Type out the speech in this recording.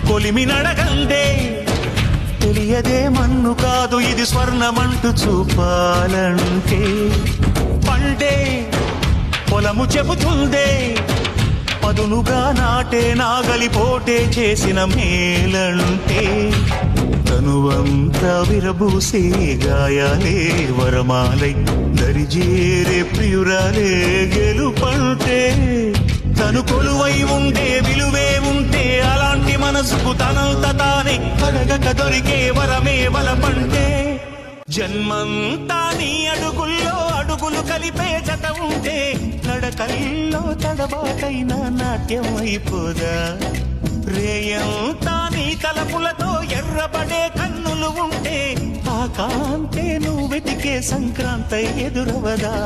కొలిమి నడగందే తెలియదే మన్ను కాదు ఇది స్వర్ణమంటూ చూపాలంటే పండే పొలము చెబుతుందే పదునుగా నాటే నాగలి పోటే చేసిన మేలంటే తనువంతా విరబూసే గాయాలే వరమాలై దరిజేరే ప్రియురాలే గెలుపంటే తను కొలువై ఉండే విలువే ఉంటే అలాంటి మనసుకు తనంత తానే అడగక దొరికే వరమే వలపంటే జన్మంతా నీ అడుగుల్లో అడుగులు కలిపే జత ఉంటే నడకల్లో తడబాటైన నాట్యం అయిపోదా రేయంతా నీ తలపులతో ఎర్రబడే కన్నులు ఉంటే ఆ కాంతే నువ్వు వెతికే సంక్రాంతి ఎదురవదా